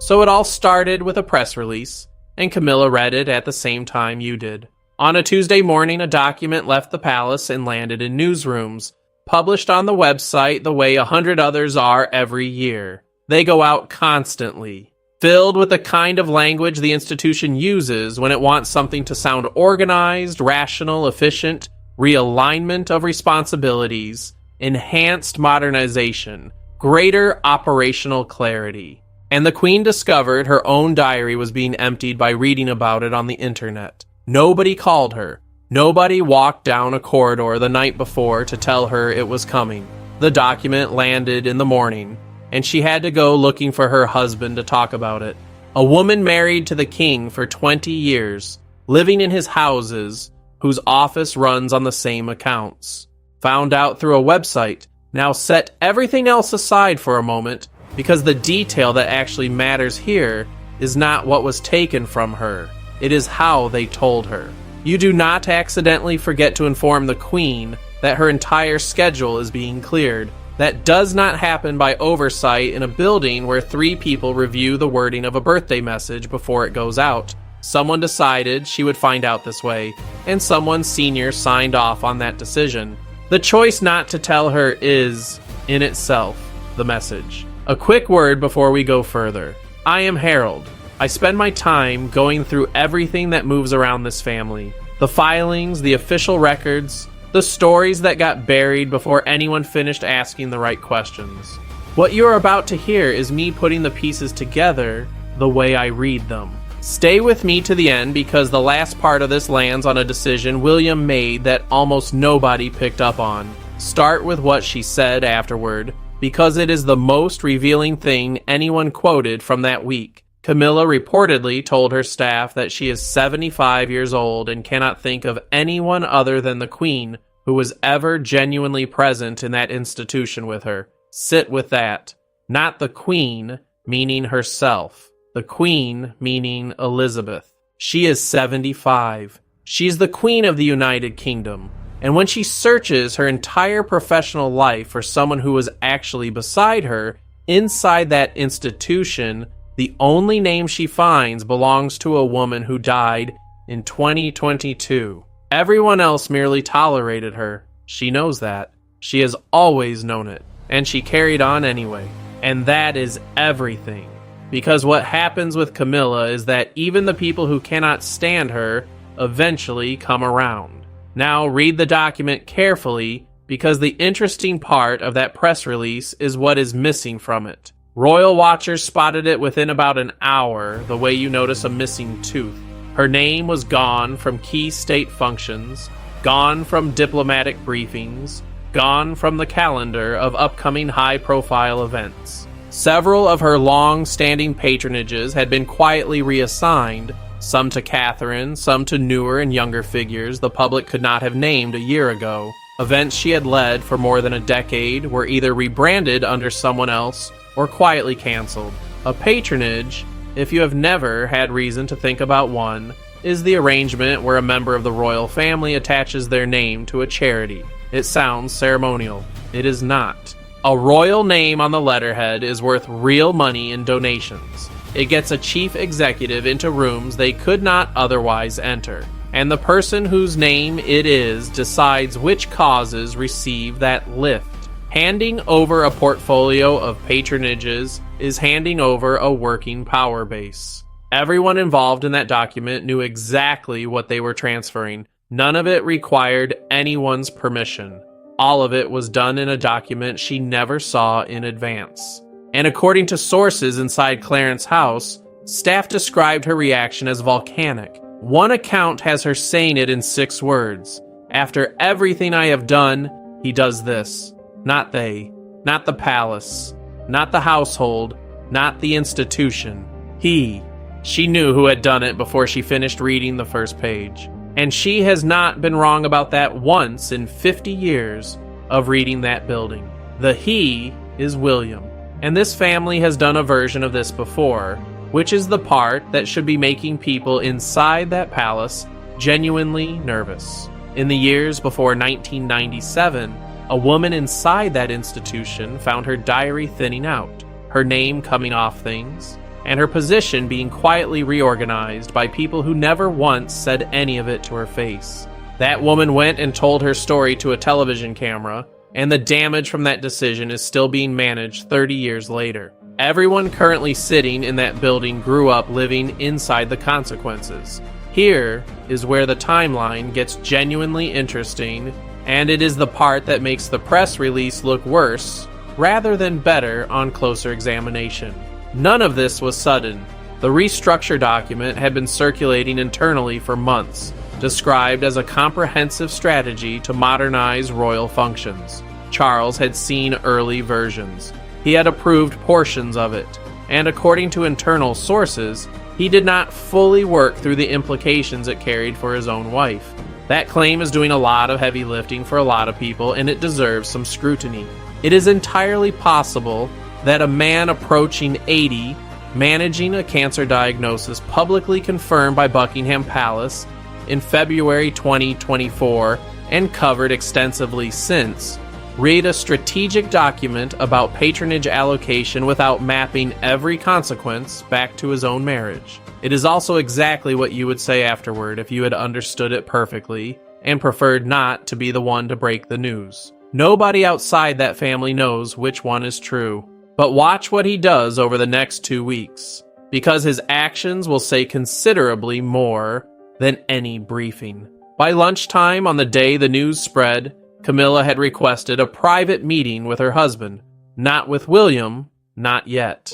So it all started with a press release, and Camilla read it at the same time you did. On a Tuesday morning, a document left the palace and landed in newsrooms, published on the website the way 100 others are every year. They go out constantly, filled with the kind of language the institution uses when it wants something to sound organized, rational, efficient, realignment of responsibilities, enhanced modernization, greater operational clarity. And the Queen discovered her own diary was being emptied by reading about it on the internet. Nobody called her. Nobody walked down a corridor the night before to tell her it was coming. The document landed in the morning, and she had to go looking for her husband to talk about it. A woman married to the king for 20 years, living in his houses, whose office runs on the same accounts. Found out through a website. Now set everything else aside for a moment, because the detail that actually matters here is not what was taken from her. It is how they told her. You do not accidentally forget to inform the Queen that her entire schedule is being cleared. That does not happen by oversight in a building where 3 people review the wording of a birthday message before it goes out. Someone decided she would find out this way, and someone senior signed off on that decision. The choice not to tell her is, in itself, the message. A quick word before we go further. I am Harold. I spend my time going through everything that moves around this family. The filings, the official records, the stories that got buried before anyone finished asking the right questions. What you are about to hear is me putting the pieces together the way I read them. Stay with me to the end because the last part of this lands on a decision William made that almost nobody picked up on. Start with what she said afterward, because it is the most revealing thing anyone quoted from that week. Camilla reportedly told her staff that she is 75 years old and cannot think of anyone other than the Queen who was ever genuinely present in that institution with her. Sit with that. Not the Queen, meaning herself. The Queen, meaning Elizabeth. She is 75. She's the Queen of the United Kingdom. And when she searches her entire professional life for someone who was actually beside her, inside that institution, the only name she finds belongs to a woman who died in 2022. Everyone else merely tolerated her. She knows that. She has always known it. And she carried on anyway. And that is everything. Because what happens with Camilla is that even the people who cannot stand her eventually come around. Now read the document carefully, because the interesting part of that press release is what is missing from it. Royal watchers spotted it within about an hour, the way you notice a missing tooth. Her name was gone from key state functions, gone from diplomatic briefings, gone from the calendar of upcoming high-profile events. Several of her long-standing patronages had been quietly reassigned, some to Catherine, some to newer and younger figures the public could not have named a year ago. Events she had led for more than a decade were either rebranded under someone else or quietly canceled. A patronage, if you have never had reason to think about one, is the arrangement where a member of the royal family attaches their name to a charity. It sounds ceremonial. It is not. A royal name on the letterhead is worth real money in donations. It gets a chief executive into rooms they could not otherwise enter, and the person whose name it is decides which causes receive that lift. Handing over a portfolio of patronages is handing over a working power base. Everyone involved in that document knew exactly what they were transferring. None of it required anyone's permission. All of it was done in a document she never saw in advance. And according to sources inside Clarence's house, staff described her reaction as volcanic. One account has her saying it in 6 words. After everything I have done, he does this. Not they, not the palace, not the household, not the institution. He. She knew who had done it before she finished reading the first page. And she has not been wrong about that once in 50 years of reading that building. The he is William. And this family has done a version of this before, which is the part that should be making people inside that palace genuinely nervous. In the years before 1997, a woman inside that institution found her diary thinning out, her name coming off things, and her position being quietly reorganized by people who never once said any of it to her face. That woman went and told her story to a television camera, and the damage from that decision is still being managed 30 years later. Everyone currently sitting in that building grew up living inside the consequences. Here is where the timeline gets genuinely interesting, and it is the part that makes the press release look worse rather than better on closer examination. None of this was sudden. The restructure document had been circulating internally for months, described as a comprehensive strategy to modernize royal functions. Charles had seen early versions. He had approved portions of it, and according to internal sources, he did not fully work through the implications it carried for his own wife. That claim is doing a lot of heavy lifting for a lot of people, and it deserves some scrutiny. It is entirely possible that a man approaching 80, managing a cancer diagnosis publicly confirmed by Buckingham Palace in February 2024 and covered extensively since, read a strategic document about patronage allocation without mapping every consequence back to his own marriage. It is also exactly what you would say afterward if you had understood it perfectly and preferred not to be the one to break the news. Nobody outside that family knows which one is true. But watch what he does over the next 2 weeks, because his actions will say considerably more than any briefing. By lunchtime on the day the news spread, Camilla had requested a private meeting with her husband. Not with William, not yet.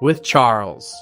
With Charles.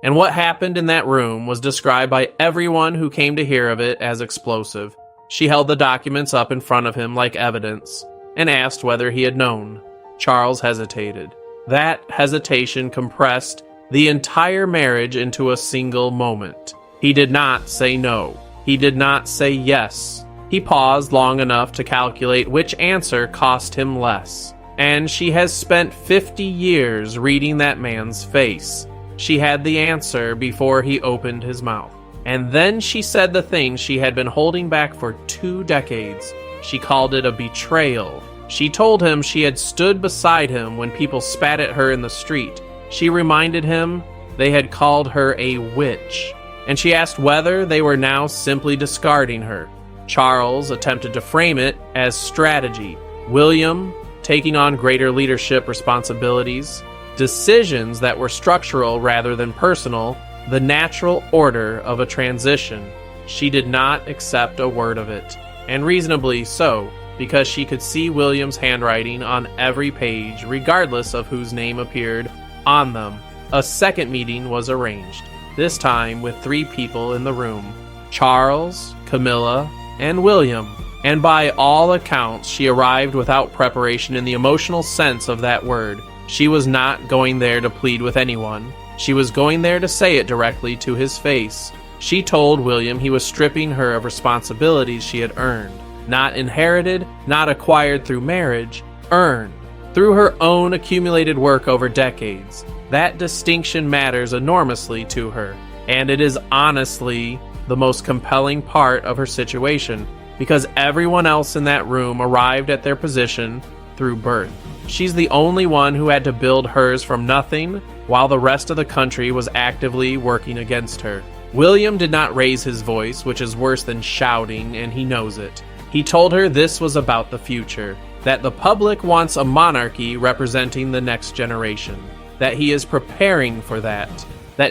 And what happened in that room was described by everyone who came to hear of it as explosive. She held the documents up in front of him like evidence, and asked whether he had known. Charles hesitated. That hesitation compressed the entire marriage into a single moment. He did not say no. He did not say yes. He paused long enough to calculate which answer cost him less. And she has spent 50 years reading that man's face. She had the answer before he opened his mouth. And then she said the thing she had been holding back for 2 decades. She called it a betrayal. She told him she had stood beside him when people spat at her in the street. She reminded him they had called her a witch. And she asked whether they were now simply discarding her. Charles attempted to frame it as strategy. William taking on greater leadership responsibilities, decisions that were structural rather than personal, the natural order of a transition. She did not accept a word of it, and reasonably so, because she could see William's handwriting on every page, regardless of whose name appeared on them. A second meeting was arranged, this time with 3 people in the room: Charles, Camilla, and William. And by all accounts, she arrived without preparation in the emotional sense of that word. She was not going there to plead with anyone. She was going there to say it directly to his face. She told William he was stripping her of responsibilities she had earned. Not inherited, not acquired through marriage, earned through her own accumulated work over decades. That distinction matters enormously to her, and it is honestly the most compelling part of her situation, because everyone else in that room arrived at their position through birth. She's the only one who had to build hers from nothing, while the rest of the country was actively working against her. William did not raise his voice, which is worse than shouting, and he knows it. He told her this was about the future, that the public wants a monarchy representing the next generation, that he is preparing for that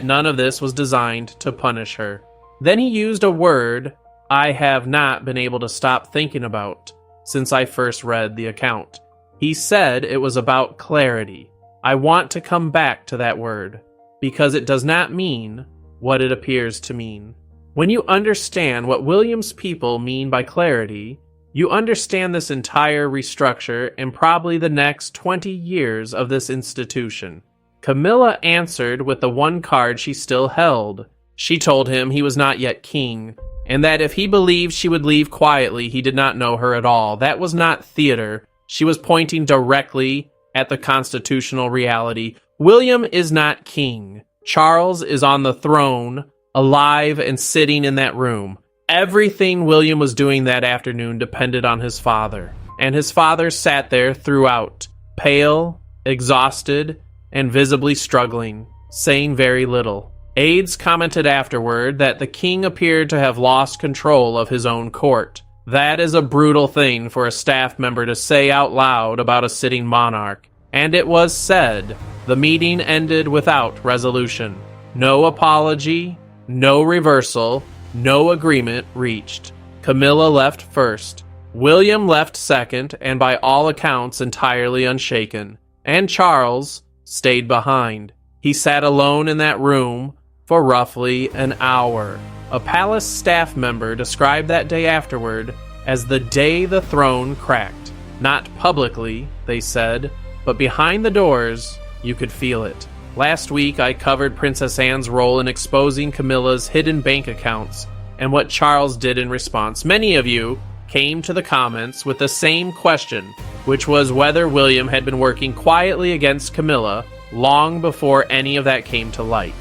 none of this was designed to punish her. Then he used a word I have not been able to stop thinking about since I first read the account. He said it was about clarity. I want to come back to that word, because it does not mean what it appears to mean. When you understand what William's people mean by clarity, you understand this entire restructure and probably the next 20 years of this institution. Camilla answered with the one card she still held. She told him he was not yet king, and that if he believed she would leave quietly, he did not know her at all. That was not theater. She was pointing directly at the constitutional reality. William is not king. Charles is on the throne, alive and sitting in that room. Everything William was doing that afternoon depended on his father, and his father sat there throughout, pale, exhausted, and visibly struggling. saying very little. Aides commented afterward that the king appeared to have lost control of his own court. That is a brutal thing for a staff member to say out loud about a sitting monarch, and it was said. The meeting ended without resolution. No apology, no reversal, no agreement reached. Camilla left first. William left second, and by all accounts entirely unshaken. And Charles stayed behind. He sat alone in that room for roughly an hour. A palace staff member described that day afterward as the day the throne cracked. Not publicly, they said, but behind the doors, you could feel it. Last week, I covered Princess Anne's role in exposing Camilla's hidden bank accounts and what Charles did in response. Many of you came to the comments with the same question, which was whether William had been working quietly against Camilla long before any of that came to light.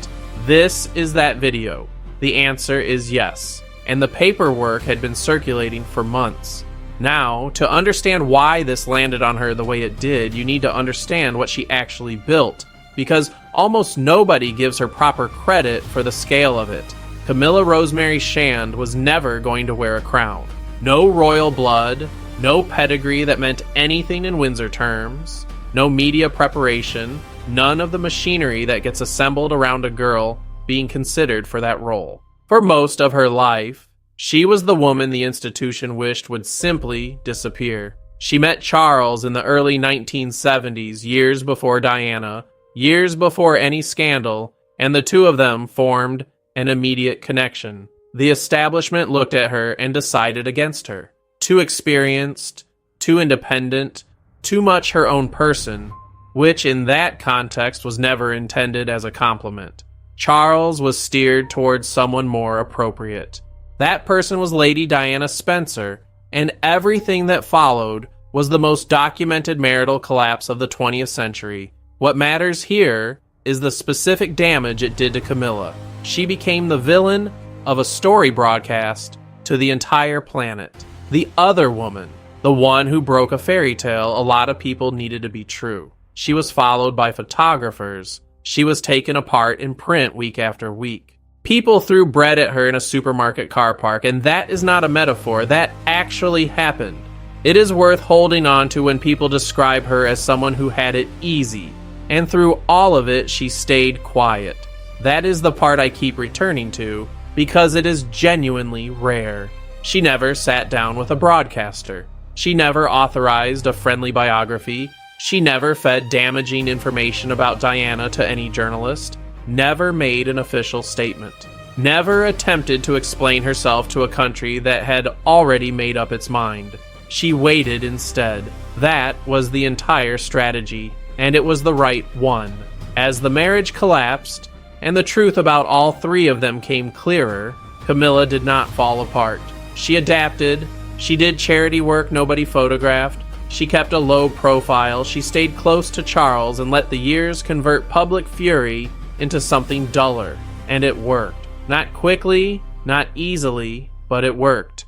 This is that video. The answer is yes, and the paperwork had been circulating for months. Now, to understand why this landed on her the way it did, you need to understand what she actually built, because almost nobody gives her proper credit for the scale of it. Camilla Rosemary Shand was never going to wear a crown. No royal blood, no pedigree that meant anything in Windsor terms, no media preparation, none of the machinery that gets assembled around a girl being considered for that role. For most of her life, she was the woman the institution wished would simply disappear. She met Charles in the early 1970s, years before Diana, years before any scandal, and the two of them formed an immediate connection. The establishment looked at her and decided against her. Too experienced, too independent, too much her own person, which in that context was never intended as a compliment. Charles was steered towards someone more appropriate. That person was Lady Diana Spencer, and everything that followed was the most documented marital collapse of the 20th century. What matters here is the specific damage it did to Camilla. She became the villain of a story broadcast to the entire planet. The other woman, the one who broke a fairy tale a lot of people needed to be true. She was followed by photographers. She was taken apart in print week after week. People threw bread at her in a supermarket car park, and that is not a metaphor. That actually happened. It is worth holding on to when people describe her as someone who had it easy, and through all of it, she stayed quiet. That is the part I keep returning to, because it is genuinely rare. She never sat down with a broadcaster. She never authorized a friendly biography. She never fed damaging information about Diana to any journalist. Never made an official statement. Never attempted to explain herself to a country that had already made up its mind. She waited instead. That was the entire strategy, and it was the right one. As the marriage collapsed, and the truth about all three of them came clearer, Camilla did not fall apart. She adapted. She did charity work nobody photographed. She kept a low profile. She stayed close to Charles and let the years convert public fury into something duller. And it worked. Not quickly, not easily, but it worked.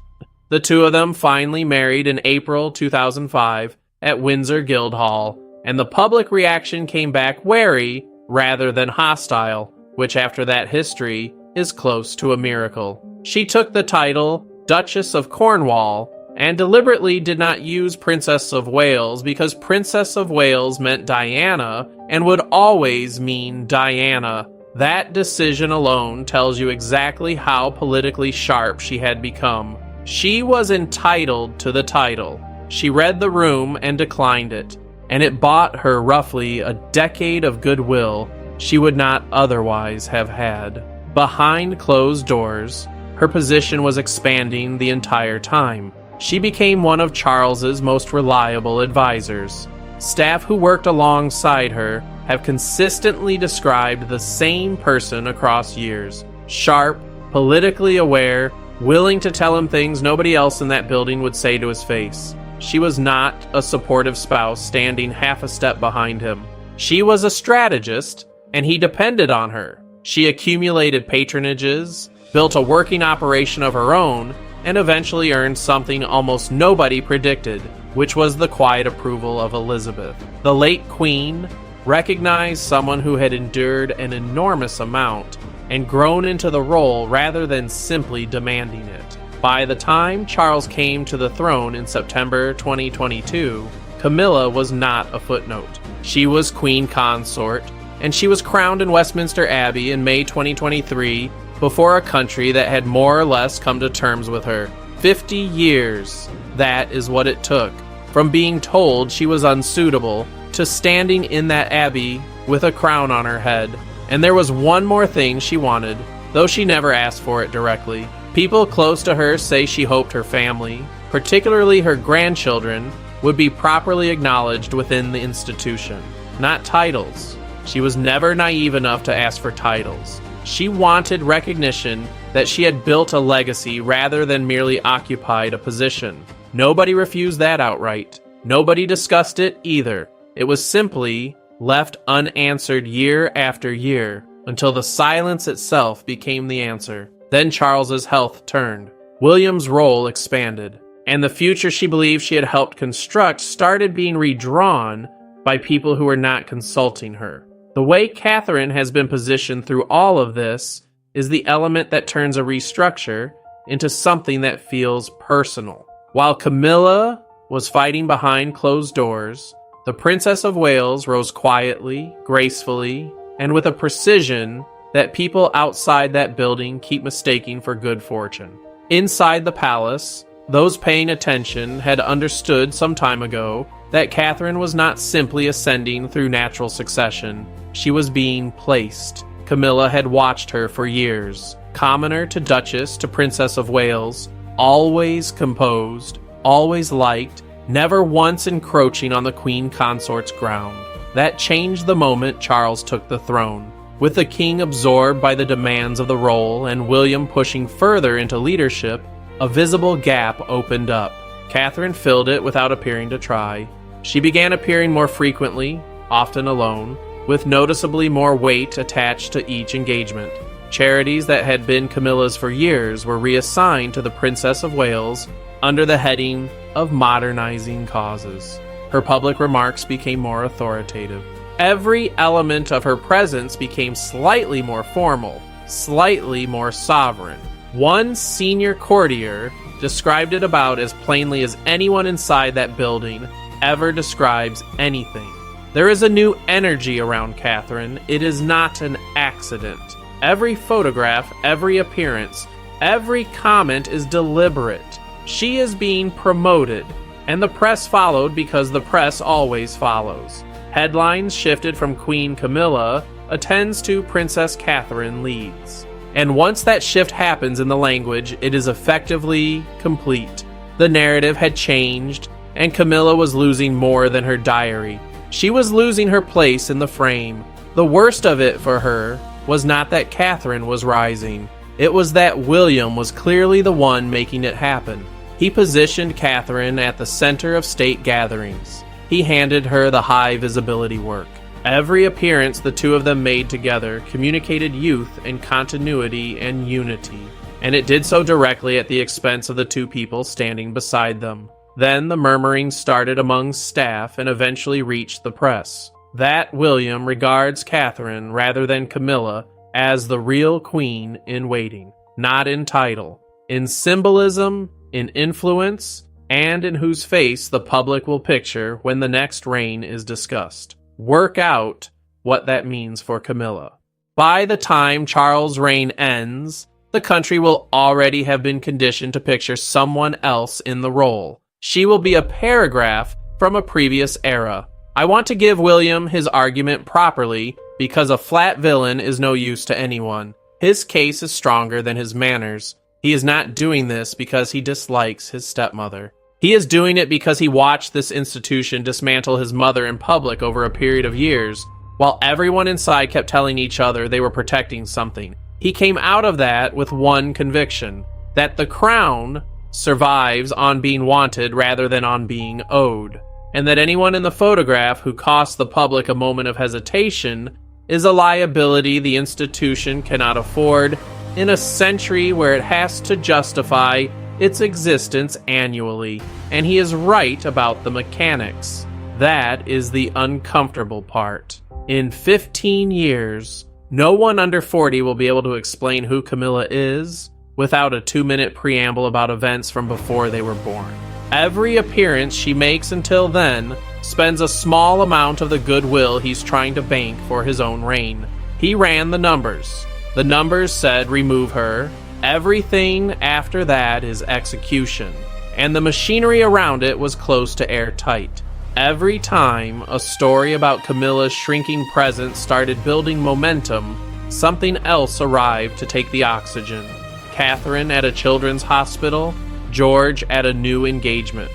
The two of them finally married in April 2005 at Windsor Guildhall, and the public reaction came back wary rather than hostile, which after that history is close to a miracle. She took the title Duchess of Cornwall and deliberately did not use Princess of Wales because Princess of Wales meant Diana and would always mean Diana. That decision alone tells you exactly how politically sharp she had become. She was entitled to the title. She read the room and declined it, and it bought her roughly a decade of goodwill she would not otherwise have had. Behind closed doors, her position was expanding the entire time. She became one of Charles's most reliable advisors. Staff who worked alongside her have consistently described the same person across years. Sharp, politically aware, willing to tell him things nobody else in that building would say to his face. She was not a supportive spouse standing half a step behind him. She was a strategist, and he depended on her. She accumulated patronages, built a working operation of her own, and eventually earned something almost nobody predicted, which was the quiet approval of Elizabeth. The late Queen recognized someone who had endured an enormous amount and grown into the role rather than simply demanding it. By the time Charles came to the throne in September 2022, Camilla was not a footnote. She was queen consort, and she was crowned in Westminster Abbey in May 2023 before a country that had more or less come to terms with her. 50 years, that is what it took. From being told she was unsuitable to standing in that abbey with a crown on her head. And there was one more thing she wanted, though she never asked for it directly. People close to her say she hoped her family, particularly her grandchildren, would be properly acknowledged within the institution. Not titles. She was never naive enough to ask for titles. She wanted recognition that she had built a legacy rather than merely occupied a position. Nobody refused that outright. Nobody discussed it either. It was simply left unanswered year after year until the silence itself became the answer. Then Charles's health turned. William's role expanded, and the future she believed she had helped construct started being redrawn by people who were not consulting her. The way Catherine has been positioned through all of this is the element that turns a restructure into something that feels personal. While Camilla was fighting behind closed doors, the Princess of Wales rose quietly, gracefully, and with a precision that people outside that building keep mistaking for good fortune. Inside the palace, those paying attention had understood some time ago that Catherine was not simply ascending through natural succession. She was being placed. Camilla had watched her for years. Commoner to Duchess to Princess of Wales, always composed, always liked, never once encroaching on the queen consort's ground. That changed the moment Charles took the throne. With the king absorbed by the demands of the role and William pushing further into leadership, a visible gap opened up. Catherine filled it without appearing to try. She began appearing more frequently, often alone, with noticeably more weight attached to each engagement. Charities that had been Camilla's for years were reassigned to the Princess of Wales under the heading of modernizing causes. Her public remarks became more authoritative. Every element of her presence became slightly more formal, slightly more sovereign. One senior courtier described it about as plainly as anyone inside that building ever describes anything. There is a new energy around Catherine. It is not an accident. Every photograph, every appearance, every comment is deliberate. She is being promoted, and the press followed because the press always follows. Headlines shifted from Queen Camilla attends to Princess Catherine leads. And once that shift happens in the language, it is effectively complete. The narrative had changed, and Camilla was losing more than her diary. She was losing her place in the frame. The worst of it for her was not that Catherine was rising. It was that William was clearly the one making it happen. He positioned Catherine at the center of state gatherings. He handed her the high visibility work. Every appearance the two of them made together communicated youth and continuity and unity, and it did so directly at the expense of the two people standing beside them. Then the murmuring started among staff and eventually reached the press. That William regards Catherine rather than Camilla as the real queen in waiting, not in title, in symbolism, in influence, and in whose face the public will picture when the next reign is discussed. Work out what that means for Camilla. By the time Charles' reign ends, the country will already have been conditioned to picture someone else in the role. She will be a paragraph from a previous era. I want to give William his argument properly because a flat villain is no use to anyone. His case is stronger than his manners. He is not doing this because he dislikes his stepmother. He is doing it because he watched this institution dismantle his mother in public over a period of years, while everyone inside kept telling each other they were protecting something. He came out of that with one conviction, that the crown survives on being wanted rather than on being owed, and that anyone in the photograph who costs the public a moment of hesitation is a liability the institution cannot afford in a century where it has to justify its existence annually, and he is right about the mechanics. That is the uncomfortable part. In 15 years, no one under 40 will be able to explain who Camilla is without a 2-minute preamble about events from before they were born. Every appearance she makes until then spends a small amount of the goodwill he's trying to bank for his own reign. He ran the numbers. The numbers said remove her. Everything after that is execution. And the machinery around it was close to airtight. Every time a story about Camilla's shrinking presence started building momentum, something else arrived to take the oxygen. Catherine at a children's hospital, George at a new engagement.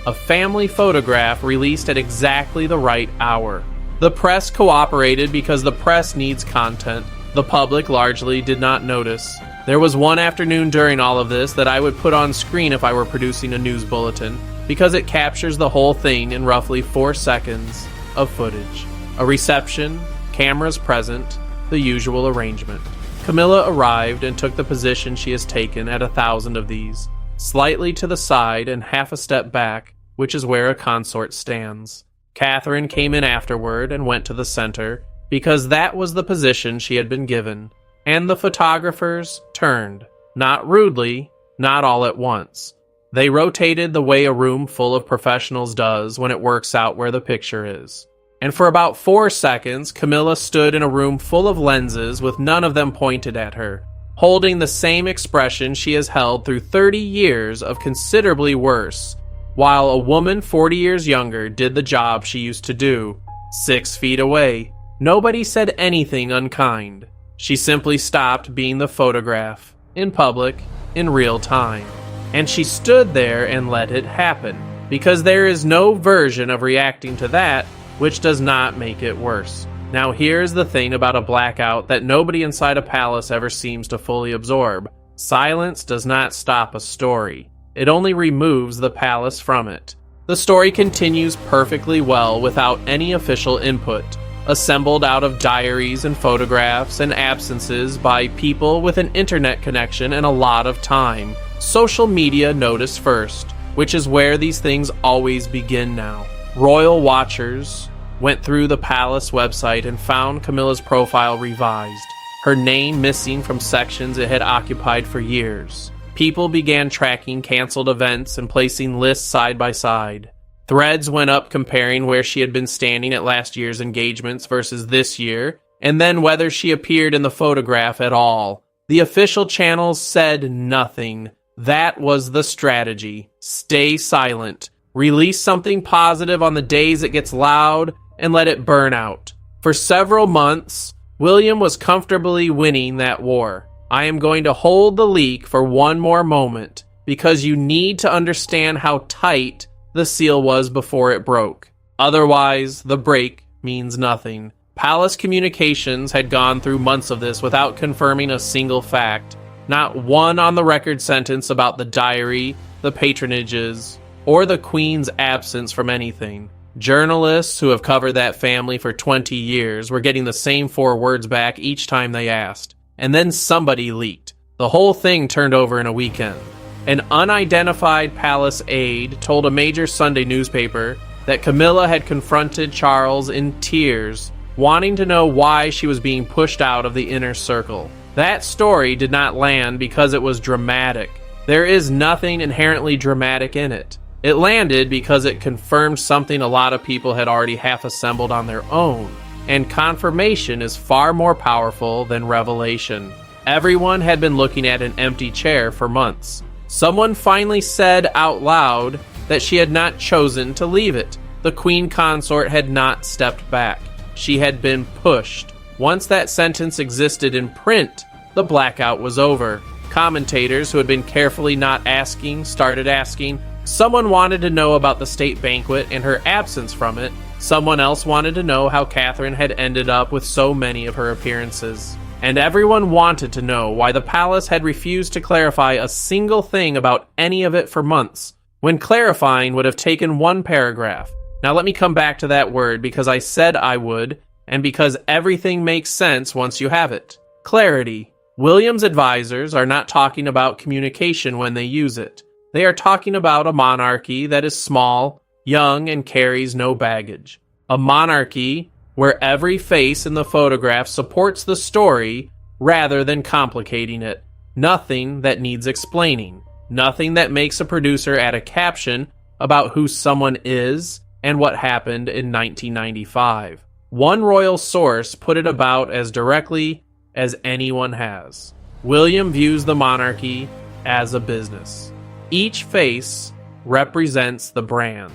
A family photograph released at exactly the right hour. The press cooperated because the press needs content. The public largely did not notice. There was one afternoon during all of this that I would put on screen if I were producing a news bulletin, because it captures the whole thing in roughly 4 seconds of footage. A reception, cameras present, the usual arrangement. Camilla arrived and took the position she has taken at 1,000 of these, slightly to the side and half a step back, which is where a consort stands. Catherine came in afterward and went to the center, because that was the position she had been given. And the photographers turned, not rudely, not all at once. They rotated the way a room full of professionals does when it works out where the picture is. And for about 4 seconds, Camilla stood in a room full of lenses with none of them pointed at her, holding the same expression she has held through 30 years of considerably worse, while a woman 40 years younger did the job she used to do, 6 feet away. Nobody said anything unkind. She simply stopped being the photograph, in public, in real time. And she stood there and let it happen, because there is no version of reacting to that which does not make it worse. Now here's the thing about a blackout that nobody inside a palace ever seems to fully absorb. Silence does not stop a story. It only removes the palace from it. The story continues perfectly well without any official input, assembled out of diaries and photographs and absences by people with an internet connection and a lot of time. Social media noticed first, which is where these things always begin now. Royal watchers went through the palace website and found Camilla's profile revised, her name missing from sections it had occupied for years. People began tracking canceled events and placing lists side by side. Threads went up comparing where she had been standing at last year's engagements versus this year, and then whether she appeared in the photograph at all. The official channels said nothing. That was the strategy. Stay silent. Release something positive on the days it gets loud, and let it burn out. For several months, William was comfortably winning that war. I am going to hold the leak for one more moment, because you need to understand how tight the seal was before it broke. Otherwise, the break means nothing. Palace communications had gone through months of this without confirming a single fact. Not one on-the-record sentence about the diary, the patronages, or the Queen's absence from anything. Journalists who have covered that family for 20 years were getting the same 4 words back each time they asked. And then somebody leaked. The whole thing turned over in a weekend. An unidentified palace aide told a major Sunday newspaper that Camilla had confronted Charles in tears, wanting to know why she was being pushed out of the inner circle. That story did not land because it was dramatic. There is nothing inherently dramatic in it. It landed because it confirmed something a lot of people had already half assembled on their own. And confirmation is far more powerful than revelation. Everyone had been looking at an empty chair for months. Someone finally said out loud that she had not chosen to leave it. The Queen Consort had not stepped back. She had been pushed. Once that sentence existed in print, the blackout was over. Commentators who had been carefully not asking started asking. Someone wanted to know about the state banquet and her absence from it. Someone else wanted to know how Catherine had ended up with so many of her appearances. And everyone wanted to know why the palace had refused to clarify a single thing about any of it for months, when clarifying would have taken 1 paragraph. Now let me come back to that word because I said I would, and because everything makes sense once you have it. Clarity. William's advisors are not talking about communication when they use it. They are talking about a monarchy that is small, young, and carries no baggage. A monarchy where every face in the photograph supports the story rather than complicating it. Nothing that needs explaining. Nothing that makes a producer add a caption about who someone is and what happened in 1995. One royal source put it about as directly as anyone has. William views the monarchy as a business. Each face represents the brand.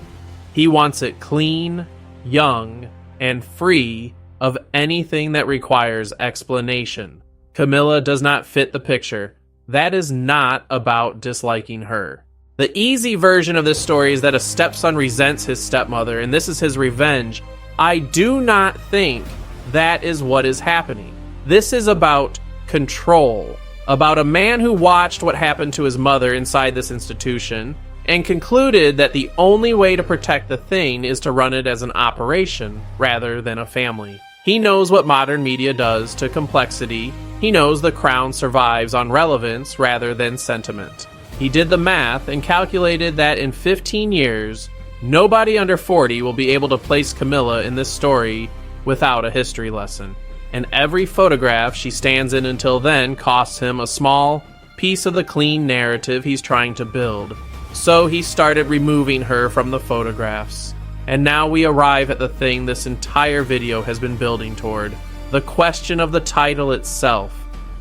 He wants it clean, young, and free of anything that requires explanation. Camilla does not fit the picture. That is not about disliking her. The easy version of this story is that a stepson resents his stepmother, and this is his revenge. I do not think that is what is happening. This is about control, about a man who watched what happened to his mother inside this institution and concluded that the only way to protect the thing is to run it as an operation rather than a family. He knows what modern media does to complexity. He knows the crown survives on relevance rather than sentiment. He did the math and calculated that in 15 years, nobody under 40 will be able to place Camilla in this story without a history lesson. And every photograph she stands in until then costs him a small piece of the clean narrative he's trying to build. So he started removing her from the photographs. And now we arrive at the thing this entire video has been building toward. The question of the title itself.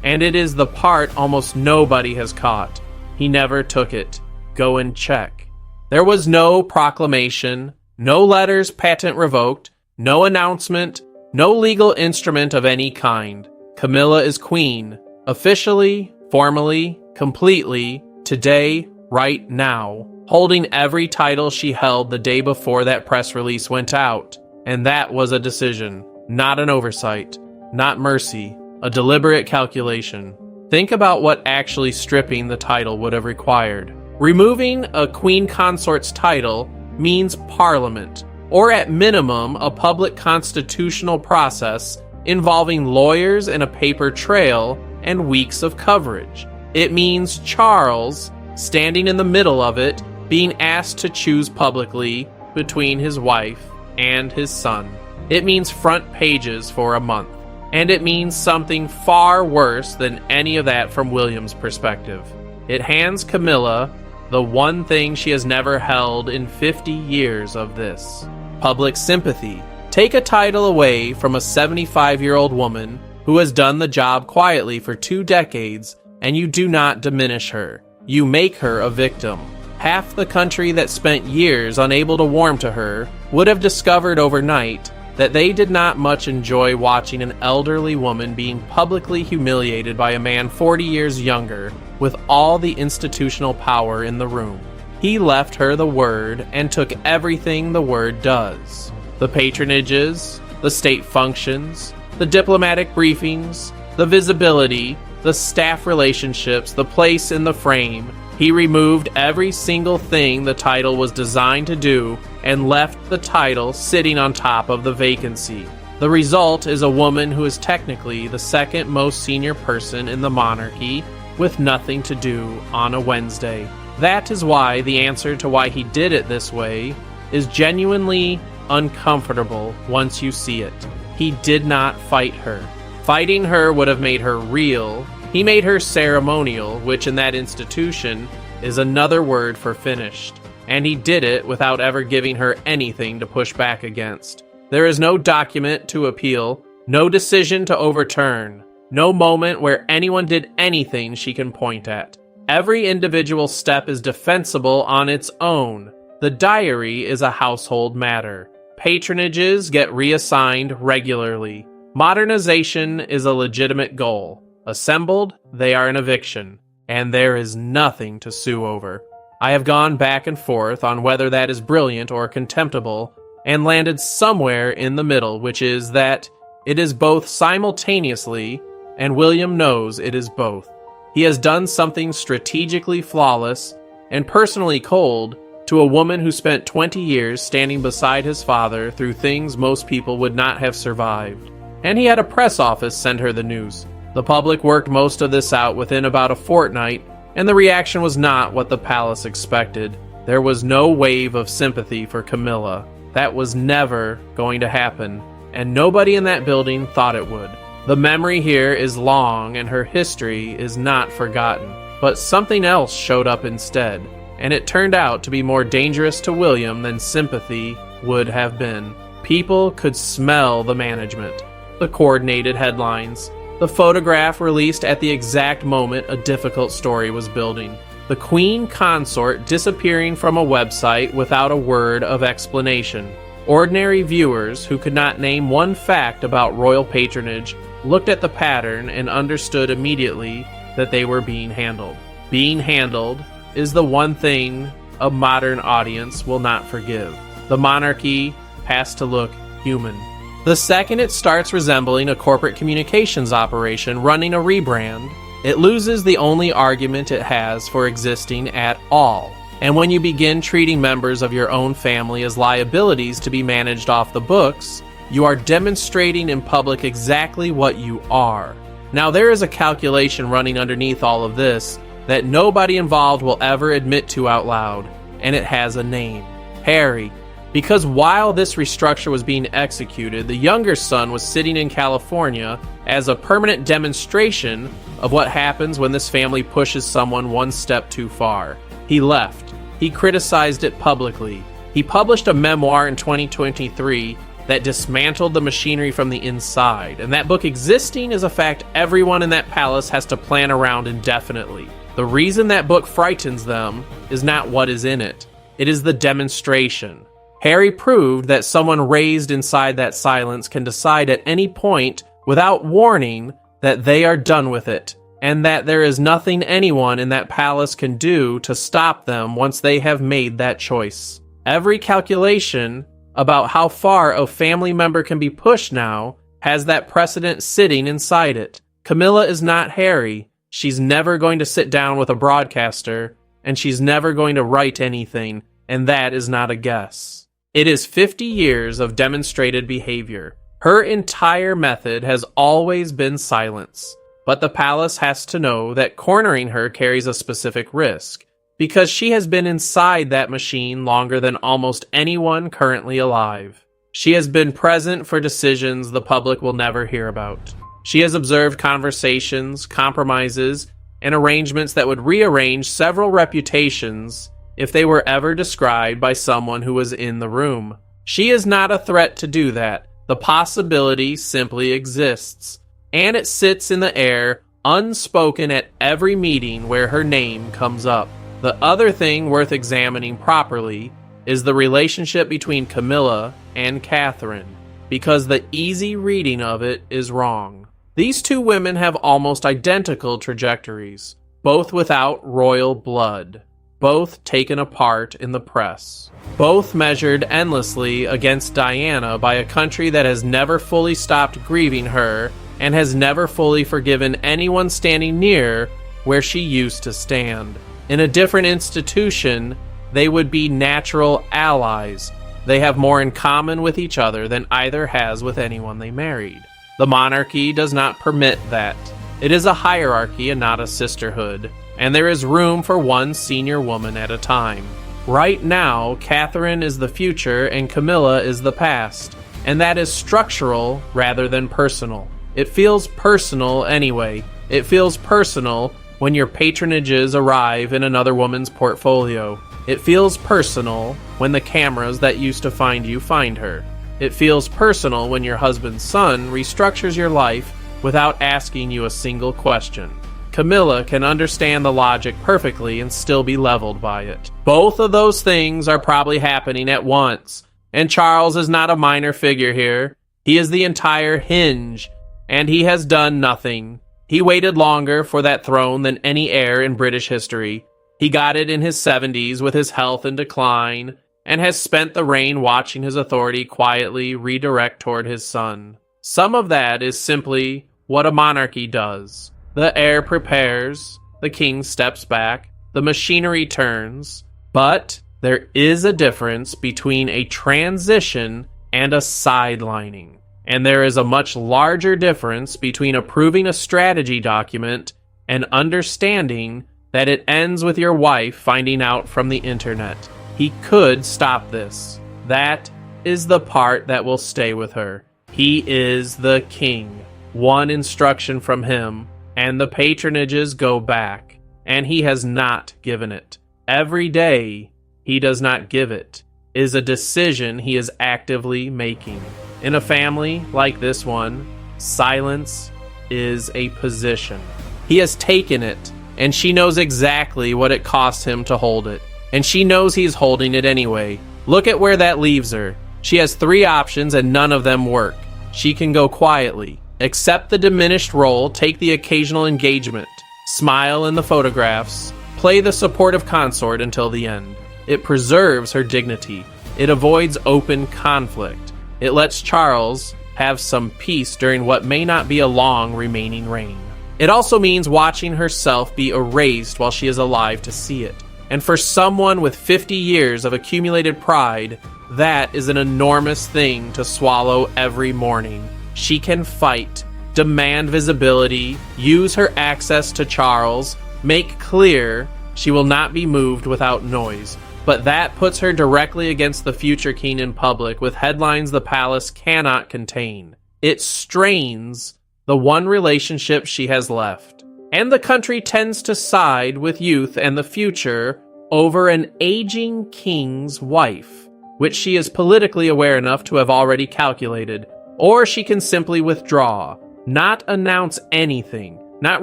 And it is the part almost nobody has caught. He never took it. Go and check. There was no proclamation, no letters patent revoked, no announcement, no legal instrument of any kind. Camilla is queen. Officially, formally, completely, today, right now, holding every title she held the day before that press release went out. And that was a decision, not an oversight, not mercy, a deliberate calculation. Think about what actually stripping the title would have required. Removing a queen consort's title means parliament, or at minimum a public constitutional process involving lawyers and a paper trail and weeks of coverage. It means Charles, standing in the middle of it, being asked to choose publicly between his wife and his son. It means front pages for a month. And it means something far worse than any of that from William's perspective. It hands Camilla the one thing she has never held in 50 years of this: public sympathy. Take a title away from a 75-year-old woman who has done the job quietly for 2 decades, and you do not diminish her. You make her a victim. Half the country that spent years unable to warm to her would have discovered overnight that they did not much enjoy watching an elderly woman being publicly humiliated by a man 40 years younger with all the institutional power in the room. He left her the word and took everything the word does. The patronages, the state functions, the diplomatic briefings, the visibility, the staff relationships, the place in the frame. He removed every single thing the title was designed to do and left the title sitting on top of the vacancy. The result is a woman who is technically the second most senior person in the monarchy with nothing to do on a Wednesday. That is why the answer to why he did it this way is genuinely uncomfortable once you see it. He did not fight her. Fighting her would have made her real. He made her ceremonial, which in that institution is another word for finished. And he did it without ever giving her anything to push back against. There is no document to appeal, no decision to overturn, no moment where anyone did anything she can point at. Every individual step is defensible on its own. The diary is a household matter. Patronages get reassigned regularly. Modernization is a legitimate goal. Assembled, they are an eviction, and there is nothing to sue over. I have gone back and forth on whether that is brilliant or contemptible, and landed somewhere in the middle, which is that it is both simultaneously, and William knows it is both. He has done something strategically flawless and personally cold to a woman who spent 20 years standing beside his father through things most people would not have survived. And he had a press office send her the news. The public worked most of this out within about a fortnight, and the reaction was not what the palace expected. There was no wave of sympathy for Camilla. That was never going to happen. and nobody in that building thought it would. The memory here is long, and her history is not forgotten. But something else showed up instead, and it turned out to be more dangerous to William than sympathy would have been. People could smell the management, the coordinated headlines, the photograph released at the exact moment a difficult story was building. The Queen Consort disappearing from a website without a word of explanation. Ordinary viewers who could not name one fact about royal patronage looked at the pattern and understood immediately that they were being handled. Being handled is the one thing a modern audience will not forgive. The monarchy has to look human. The second it starts resembling a corporate communications operation running a rebrand, it loses the only argument it has for existing at all. And when you begin treating members of your own family as liabilities to be managed off the books, you are demonstrating in public exactly what you are. Now, there is a calculation running underneath all of this that nobody involved will ever admit to out loud, and it has a name: Harry. Because while this restructure was being executed, the younger son was sitting in California as a permanent demonstration of what happens when this family pushes someone one step too far. He left. He criticized it publicly. He published a memoir in 2023 that dismantled the machinery from the inside, and that book existing is a fact everyone in that palace has to plan around indefinitely. The reason that book frightens them is not what is in it. It is the demonstration. Harry proved that someone raised inside that silence can decide at any point, without warning, that they are done with it, and that there is nothing anyone in that palace can do to stop them once they have made that choice. Every calculation about how far a family member can be pushed now has that precedent sitting inside it. Camilla is not Harry. She's never going to sit down with a broadcaster, and she's never going to write anything, and that is not a guess. It is 50 years of demonstrated behavior. Her entire method has always been silence, but the palace has to know that cornering her carries a specific risk, because she has been inside that machine longer than almost anyone currently alive. She has been present for decisions the public will never hear about. She has observed conversations, compromises, and arrangements that would rearrange several reputations if they were ever described by someone who was in the room. She is not a threat to do that. The possibility simply exists, and it sits in the air, unspoken at every meeting where her name comes up. The other thing worth examining properly is the relationship between Camilla and Catherine, because the easy reading of it is wrong. These two women have almost identical trajectories, both without royal blood. Both taken apart in the press. Both measured endlessly against Diana by a country that has never fully stopped grieving her and has never fully forgiven anyone standing near where she used to stand. In a different institution, they would be natural allies. They have more in common with each other than either has with anyone they married. The monarchy does not permit that. It is a hierarchy and not a sisterhood, and there is room for one senior woman at a time. Right now, Catherine is the future and Camilla is the past, and that is structural rather than personal. It feels personal anyway. It feels personal when your patronages arrive in another woman's portfolio. It feels personal when the cameras that used to find you find her. It feels personal when your husband's son restructures your life without asking you a single question. Camilla can understand the logic perfectly and still be leveled by it. Both of those things are probably happening at once, and Charles is not a minor figure here. He is the entire hinge, and he has done nothing. He waited longer for that throne than any heir in British history. He got it in his 70s with his health in decline, and has spent the reign watching his authority quietly redirect toward his son. Some of that is simply what a monarchy does. The heir prepares, the king steps back, the machinery turns, but there is a difference between a transition and a sidelining. And there is a much larger difference between approving a strategy document and understanding that it ends with your wife finding out from the internet. He could stop this. That is the part that will stay with her. He is the king. One instruction from him, and the patronages go back, and he has not given it. Every day he does not give it is a decision he is actively making. In a family like this one, silence is a position. He has taken it, and she knows exactly what it cost him to hold it. And she knows he's holding it anyway. Look at where that leaves her. She has 3 options and none of them work. She can go quietly, accept the diminished role, take the occasional engagement, smile in the photographs, play the supportive consort until the end. It preserves her dignity. It avoids open conflict. It lets Charles have some peace during what may not be a long remaining reign. It also means watching herself be erased while she is alive to see it. And for someone with 50 years of accumulated pride, that is an enormous thing to swallow every morning. She can fight, demand visibility, use her access to Charles, make clear she will not be moved without noise. But that puts her directly against the future king in public with headlines the palace cannot contain. It strains the one relationship she has left. And the country tends to side with youth and the future over an aging king's wife, which she is politically aware enough to have already calculated. Or she can simply withdraw, not announce anything, not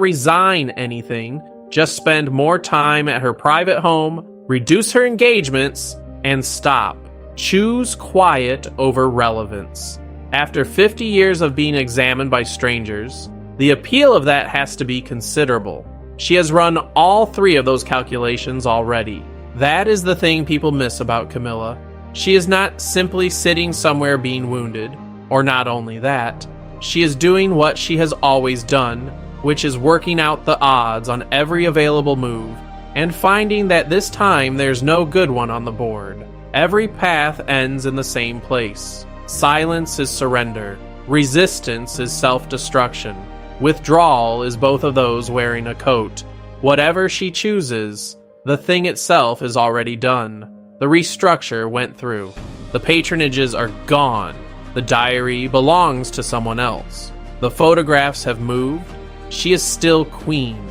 resign anything, just spend more time at her private home, reduce her engagements, and stop. Choose quiet over relevance. After 50 years of being examined by strangers, the appeal of that has to be considerable. She has run all 3 of those calculations already. That is the thing people miss about Camilla. She is not simply sitting somewhere being wounded, or not only that, she is doing what she has always done, which is working out the odds on every available move, and finding that this time there's no good one on the board. Every path ends in the same place. Silence is surrender. Resistance is self-destruction. Withdrawal is both of those wearing a coat. Whatever she chooses, the thing itself is already done. The restructure went through. The patronages are gone. The diary belongs to someone else. The photographs have moved. She is still queen.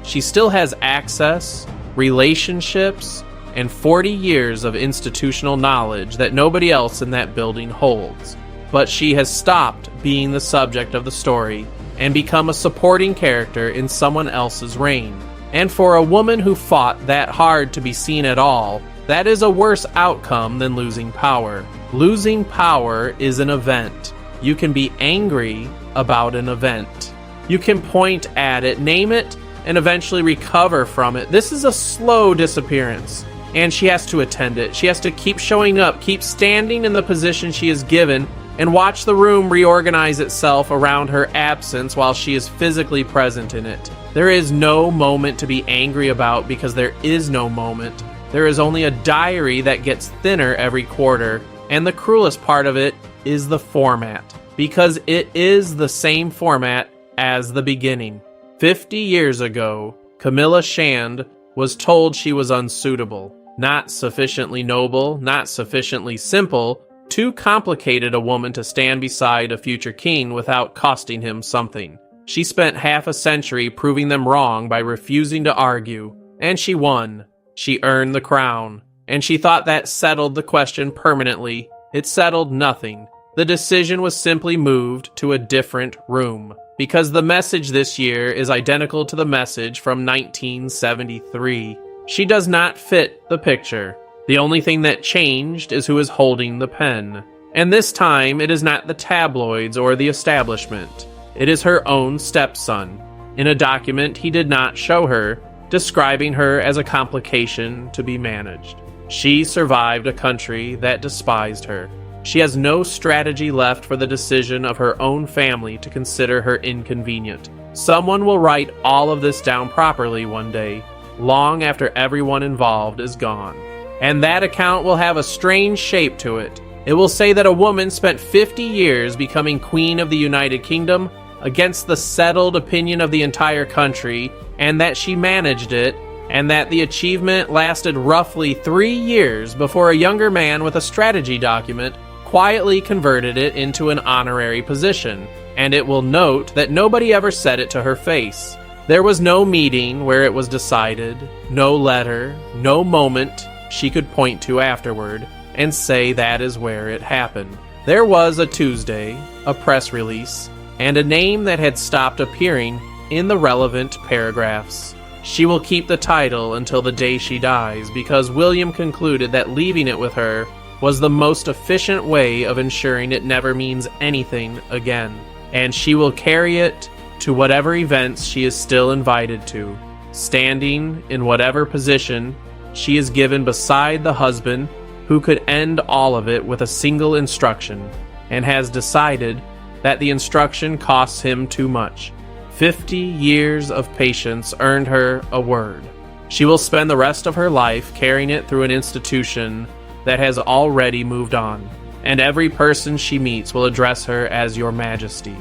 She still has access, relationships, and 40 years of institutional knowledge that nobody else in that building holds. But she has stopped being the subject of the story and become a supporting character in someone else's reign. And for a woman who fought that hard to be seen at all, that is a worse outcome than losing power. Losing power is an event. You can be angry about an event. You can point at it, name it, and eventually recover from it. This is a slow disappearance, and she has to attend it. She has to keep showing up, keep standing in the position she is given, and watch the room reorganize itself around her absence while she is physically present in it. There is no moment to be angry about because there is no moment. There is only a diary that gets thinner every quarter, and the cruelest part of it is the format, because it is the same format as the beginning. 50 years ago, Camilla Shand was told she was unsuitable, not sufficiently noble, not sufficiently simple, too complicated a woman to stand beside a future king without costing him something. She spent half a century proving them wrong by refusing to argue, and she won. She earned the crown, and she thought that settled the question permanently. It settled nothing. The decision was simply moved to a different room, because the message this year is identical to the message from 1973. She does not fit the picture. The only thing that changed is who is holding the pen. And this time, it is not the tabloids or the establishment. It is her own stepson. In a document he did not show her, describing her as a complication to be managed. She survived a country that despised her. She has no strategy left for the decision of her own family to consider her inconvenient. Someone will write all of this down properly one day, long after everyone involved is gone. And that account will have a strange shape to it. It will say that a woman spent 50 years becoming Queen of the United Kingdom against the settled opinion of the entire country, and that she managed it, and that the achievement lasted roughly 3 years before a younger man with a strategy document quietly converted it into an honorary position, and it will note that nobody ever said it to her face. There was no meeting where it was decided, no letter, no moment she could point to afterward and say that is where it happened. There was a Tuesday, a press release, and a name that had stopped appearing in the relevant paragraphs. She will keep the title until the day she dies because William concluded that leaving it with her was the most efficient way of ensuring it never means anything again, and she will carry it to whatever events she is still invited to, standing in whatever position she is given beside the husband who could end all of it with a single instruction, and has decided that the instruction costs him too much. 50 years of patience earned her a word. She will spend the rest of her life carrying it through an institution that has already moved on, and every person she meets will address her as Your Majesty,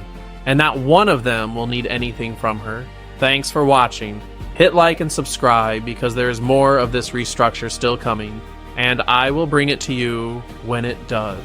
and not one of them will need anything from her. Thanks for watching. Hit like and subscribe because there is more of this restructure still coming, and I will bring it to you when it does.